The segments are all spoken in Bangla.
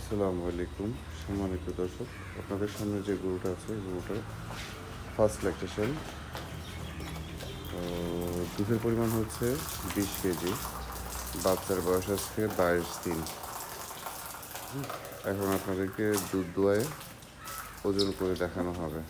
আসসালামু আলাইকুম সম্মানিত দর্শক, আপনাদের সামনে যে গরুটা আছে এই গরুটার ফার্স্ট ল্যাকটেশন। দুধের পরিমাণ হচ্ছে 20 কেজি। বাচ্চার বয়স আজকে 22 দিন। এখন আপনাদেরকে দুধ দোয়ায় ওজন করে দেখানো হবে।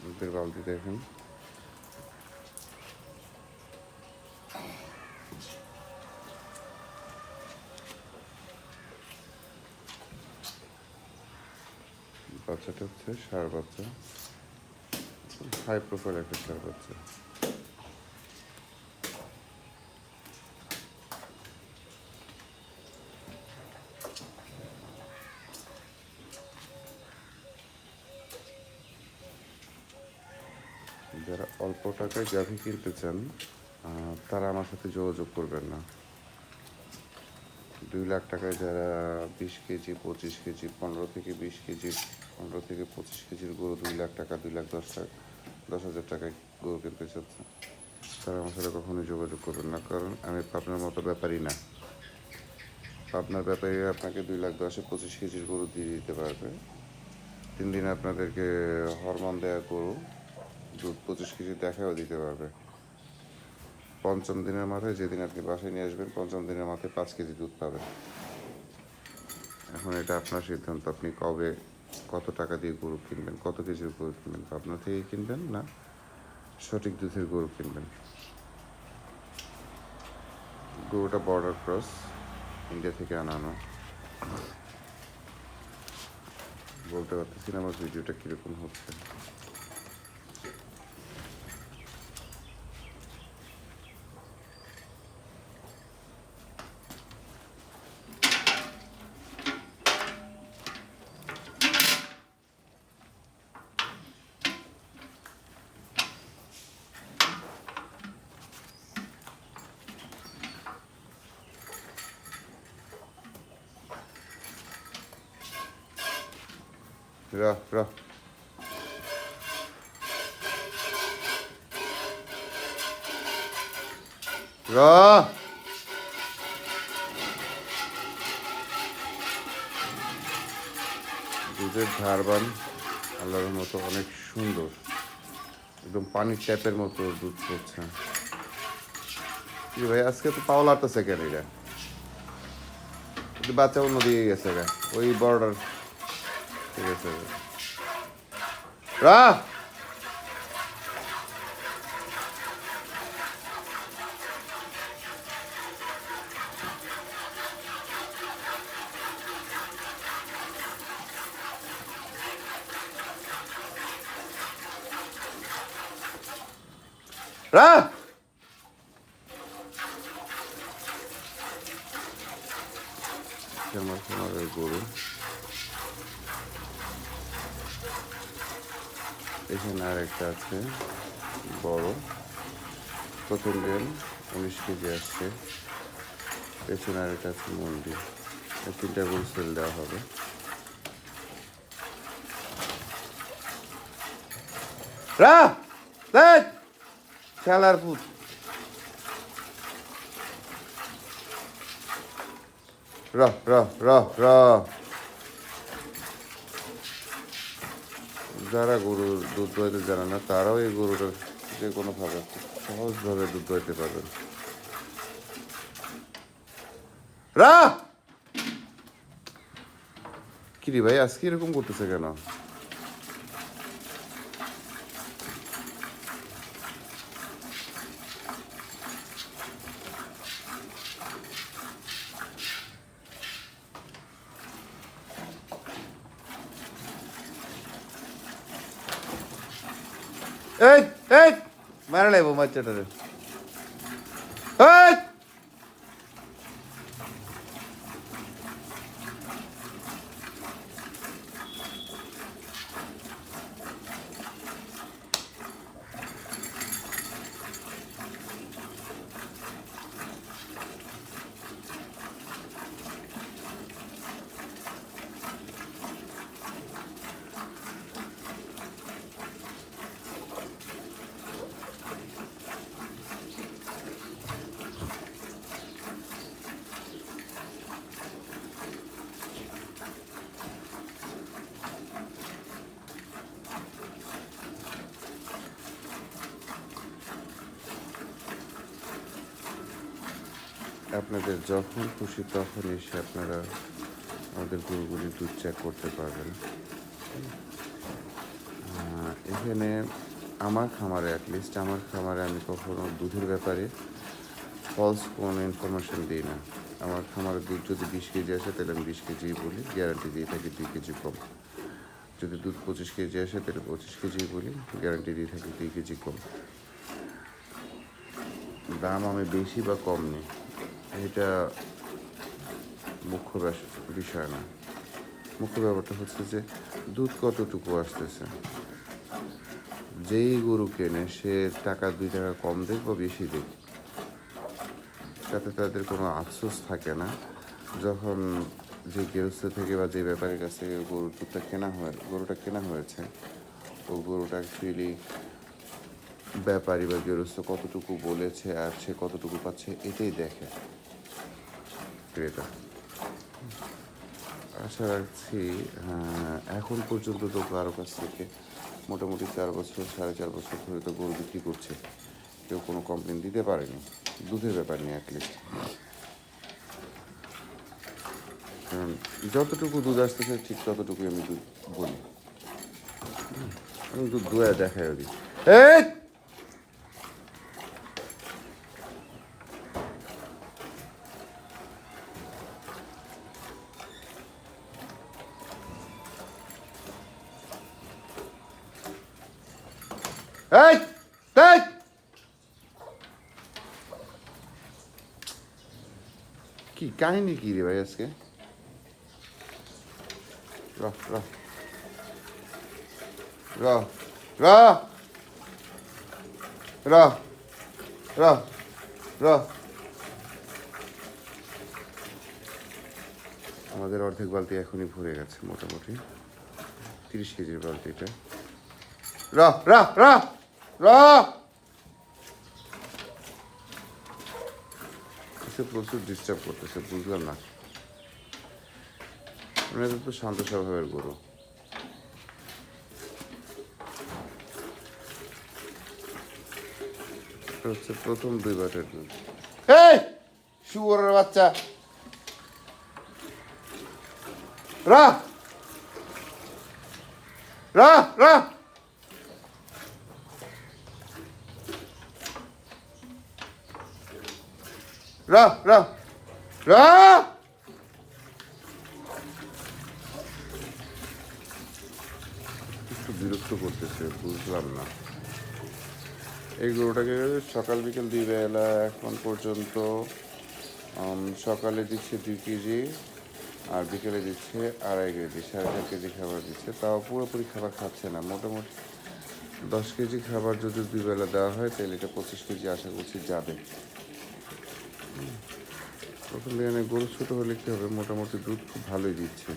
দুধের বালতি দেখেন, বাচ্চাটা হচ্ছে ষাঁড় বাচ্চা, হাই প্রোফাইল একটা ষাঁড় বাচ্চা। যারা অল্প টাকায় গাভী কিনতে চান তারা আমার সাথে যোগাযোগ করবেন না। 2 লাখ টাকায় যারা 20 কেজি 25 কেজি 15 থেকে 20 কেজি 15 থেকে 25 কেজির গরু 2 লাখ টাকা 2,10,000 টাকায় গরু কিনতে চাচ্ছে, তারা আমার সাথে কখনোই যোগাযোগ করবেন না। কারণ আমি পাবনার মতো ব্যাপারই না। পাবনার ব্যাপারী আপনাকে 2,10,000 25 কেজির গরু দিয়ে দিতে পারবে। 3 দিনে আপনাদেরকে হরমোন দেওয়া গরু দুধ 25 কেজি দেখাও দিতে পারবে। পঞ্চম দিনের মাথায়, যেদিন আপনি বাসায় নিয়ে আসবেন, পঞ্চম দিনের মাথায় 5 কেজি দুধ পাবেন। এখন এটা আপনার সিদ্ধান্ত, আপনি কবে কত টাকা দিয়ে গরু কিনবেন, কত কেজির গরু কিনবেন, আপনার থেকে কিনবেন না সঠিক দুধের গরু কিনবেন। গরুটা বর্ডার ক্রস, ইন্ডিয়া থেকে আনানো। বলতে পারতেছি না আমার ভিডিওটা কীরকম হচ্ছে। রাহ রাহ রাহ দুধের ধারবান আল্লাহর মতো অনেক সুন্দর, একদম পানির ট্যাপের মতো দুধ পড়ছে। কি ভাই, আজকে তো পাওয়া লাগতেছে কেন? এটা বাচ্চা অন্য দিয়ে গেছে গা, ওই বর্ডার ঠিক আছে। রাহ রাহ আমার গরু এখানে আর একটা আছে বড়, প্রথম দিন 19 কেজি আসছে। পেছনে আর একটা আছে মন্দির। এই 3টা গরু সেল দেওয়া হবে। রাহ দেখ খেলার ফুট রাহ রাহ রাহ রাহ। যারা গরুর দুধ দোয়াইতে জানে না তারাও এই গরুটার যে কোনোভাবে সহজভাবে দুধ দোয়াইতে পারবেন। রাহ কিরে ভাই, আজকে এরকম করতেছে কেন? এই এই মারা লাগবো বাচ্চাটারে। এই আপনাদের যখন খুশি তখন এসে আপনারা আমাদের গরুগুলি দুধ চেক করতে পারবেন। এখানে আমার খামারে অ্যাটলিস্ট আমার খামারে আমি কখনো দুধের ব্যাপারে ফলস কোনো ইনফরমেশন দিই না। আমার খামারের দুধ যদি 20 কেজি আসে তাহলে আমি 20 কেজি বলি, গ্যারান্টি দিয়ে থাকি 2 কেজি কম। যদি দুধ 25 কেজি আসে তাহলে 25 কেজি বলি, গ্যারান্টি দিয়ে থাকি 2 কেজি কম। দাম আমি বেশি বা কম নেই, এটা মুখ্য বিষয় না। মুখ্য ব্যাপারটা হচ্ছে যে দুধ কতটুকু আসতেছে। যেই গরু কেনে সে টাকা 2 টাকা কম দেখ বা বেশি দেখ, তাতে তাদের কোনো আফসোস থাকে না। যখন যে গৃহস্থ থেকে বা যে ব্যাপারীর কাছ থেকে গরুটা কেনা হয়েছে, ও গরুটা অ্যাকচুয়ালি ব্যাপারী বা গৃহস্থ কতটুকু বলেছে আর সে কতটুকু পাচ্ছে এটাই দেখে ক্রেতা। আশা রাখছি এখন পর্যন্ত তো কারো কাছ থেকে মোটামুটি 4 বছর 4.5 বছর ধরে তো গরু বিক্রি করছে, কেউ কোনো কমপ্লেন দিতে পারেনি দুধের ব্যাপার নিয়ে অ্যাটলিস্ট। কারণ যতটুকু দুধ আসতেছে ঠিক ততটুকুই আমি দুধ বলি, আমি দুধ দোয়া দেখাই ওদি। এই এই এই কি কাহিনী কি রে ভাই আজকে? রহ রহ রহ রহ রহ রহ রহ। আমাদের অর্ধেক বালতি এখনই ভরে গেছে, মোটামুটি 30 কেজির বালতিটা। রহ রহ রহ রহ। প্রচুর ডিস্টার্ব করতেছে, বুঝলাম না। এদের তো শান্ত স্বভাবের গরু। হচ্ছে প্রথম 2 বাটের দুধ। এই শুয়োরের বাচ্চা, রাহ রাহ রাহ। রাহ রাহ রাহ। একটু বিরক্ত করতেছে, বুঝলাম না। এই গরুটাকে সকাল বিকেল 2 বেলা এখন পর্যন্ত সকালে দিচ্ছে 2 কেজি আর বিকেলে দিচ্ছে 2.5 কেজি, 4.5 কেজি খাবার দিচ্ছে। তাও পুরোপুরি খাবার খাচ্ছে না। মোটামুটি 10 কেজি খাবার যদি 2 বেলা দেওয়া হয় তাহলে এটা 25 কেজি আশা করছি যাবে। প্রথম দিনে গরু ছোটো হলে কী হবে, মোটামুটি দুধ খুব ভালোই দিচ্ছে।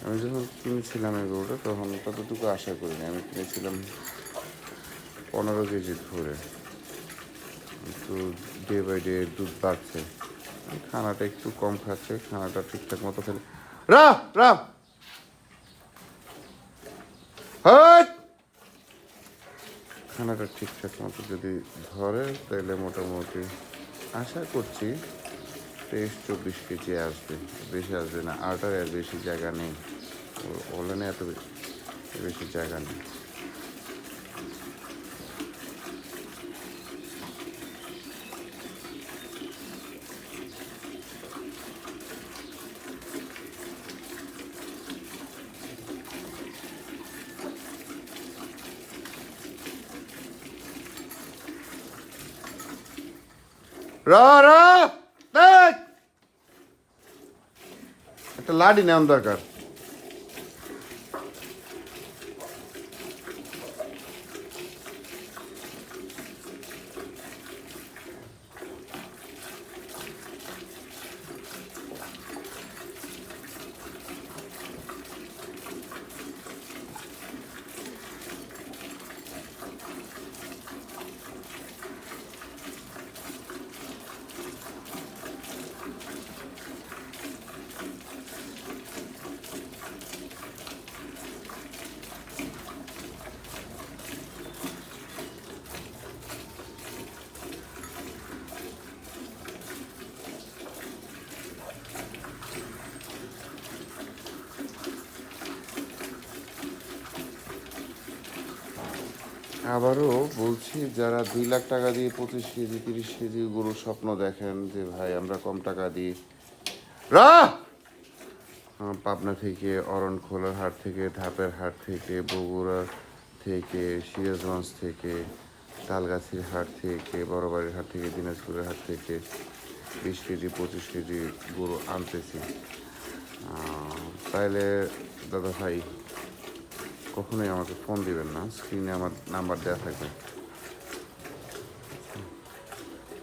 আমি যখন কিনেছিলাম এই গরুটা তখন ততটুকু আশা করিনি। আমি কিনেছিলাম 15 কেজি ধরে, একটু ডে বাই ডে দুধ বাড়ছে। খানাটা একটু কম খাচ্ছে, খানাটা ঠিকঠাক মতো খেলে। রাহ রাহ খানাটা ঠিকঠাক মতো যদি ধরে তাহলে মোটামুটি আশা করছি 23-24 কেজি আসবে, বেশি আসবে না। আর বেশি জায়গা নেই, ওলানে এত বেশি জায়গা নেই। একটা লাডি নেওয়ার দরকার। আবারও বলছি, যারা 2 লাখ টাকা দিয়ে 25 কেজি 30 কেজি গরুর স্বপ্ন দেখেন যে ভাই আমরা কম টাকা দিই, পাবনা থেকে, অরণখোলার হাট থেকে, ধাপের হাট থেকে, বগুড়া থেকে, সিরাজগঞ্জ থেকে, তালগাছির হাট থেকে, বড়বাড়ির হাট থেকে, দিনাজপুরের হাট থেকে 20 কেজি 25 কেজি গরু আনতেছি। তাইলে দাদা ভাই কখনোই আমাকে ফোন দিবেন না, স্ক্রিনে আমার নাম্বার দেওয়া থাকবে।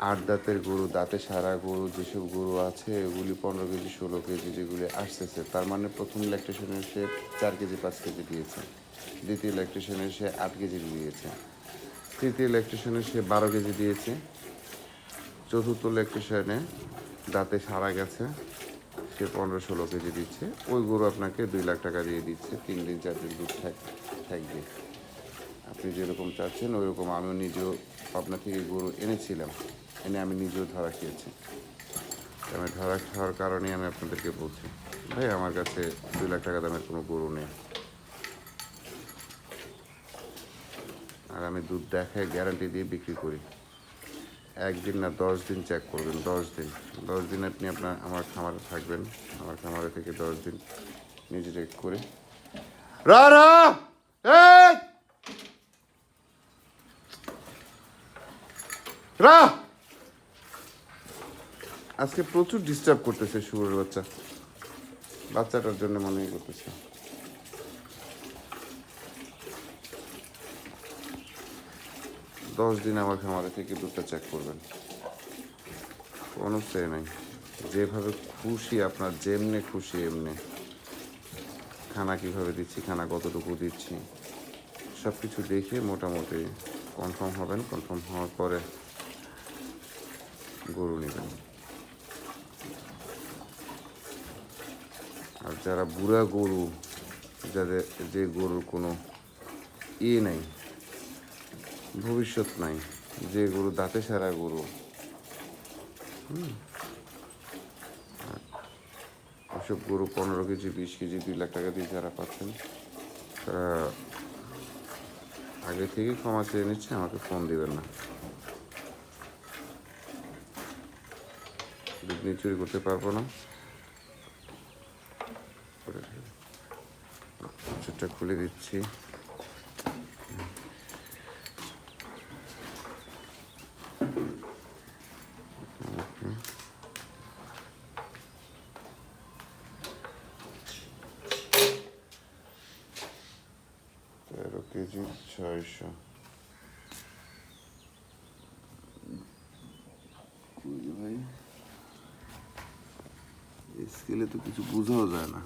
8 দাঁতের গরু, দাঁতে সারা গরু যেসব গরু আছে এগুলি 15 কেজি 16 কেজি যেগুলি আসতেছে, তার মানে প্রথম ল্যাকটেশনে সে 4 কেজি 5 কেজি দিয়েছে, দ্বিতীয় ল্যাকটেশনে সে 8 কেজি দিয়েছে, তৃতীয় ল্যাকটেশনে সে 12 কেজি দিয়েছে, চতুর্থ ল্যাকটেশনে দাঁতে সারা গেছে, সে 15-16 কেজি দিচ্ছে। ওই গরু আপনাকে 2 লাখ টাকা দিয়ে দিচ্ছে, 3 দিন 4 দিন দুধ থাকবে। আপনি যেরকম চাচ্ছেন ওইরকম আমিও নিজেও পাবনা থেকে গরু এনেছিলাম, এনে আমি নিজেও ধরা খেয়েছি। আমি ধরা খাওয়ার কারণে আমি আপনাদেরকে বলছি ভাই আমার কাছে 2 লাখ টাকা দামের কোনো গরু নেই। আর আমি দুধ দেখায় গ্যারান্টি দিয়ে বিক্রি করি। 1 দিন না 10 দিন চেক করবেন, 10 দিন আপনি আমার খামারে থাকবেন, আমার খামারে থেকে 10 দিন নিজে চেক করে আজকে প্রচুর ডিস্টার্ব করতেছে শুয়োরের বাচ্চাটার জন্য মনে করতেছে। দশ দিন আমার খামারে থেকে দুধটা চেক করবেন, কোনো চেয়ে নাই, যেভাবে খুশি আপনার, যেমনে খুশি এমনি, খানা কীভাবে দিচ্ছি, খানা কতটুকু দিচ্ছি, সব কিছু দেখে মোটামুটি কনফার্ম হবেন। কনফার্ম হওয়ার পরে গরু নেবেন। আর যারা বুড়া গরু, যাদের যে গরুর কোনো নেই, ভবিষ্যৎ নাই, যে গরু দাঁতে সারা গরু, ওসব গরু 15 কেজি 20 কেজি 2 লাখ টাকা দিয়ে যারা পাচ্ছেন তারা আগে থেকে ক্ষমা চেয়ে নিচ্ছে, আমাকে ফোন দিবেন না। দুধ নিয়ে চুরি করতে পারবো না। সেটা খুলে দিচ্ছি। কেজি 600 ভাই, স্কেলে তো কিছু বোঝাও যায় না।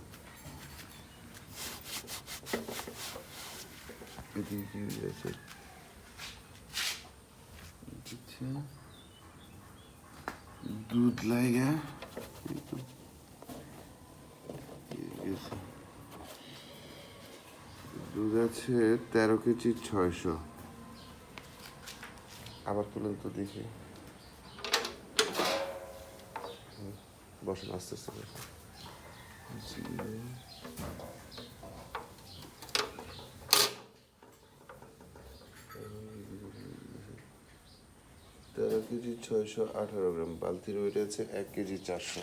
দুধ লাগে দুধ আছে 13 কেজি 600। আবার তুলেন তো দেখি, বসেন আস্তে আস্তে বসেন। 13 কেজি 618 গ্রাম। বালতির ওয়েট আছে 1 কেজি 400।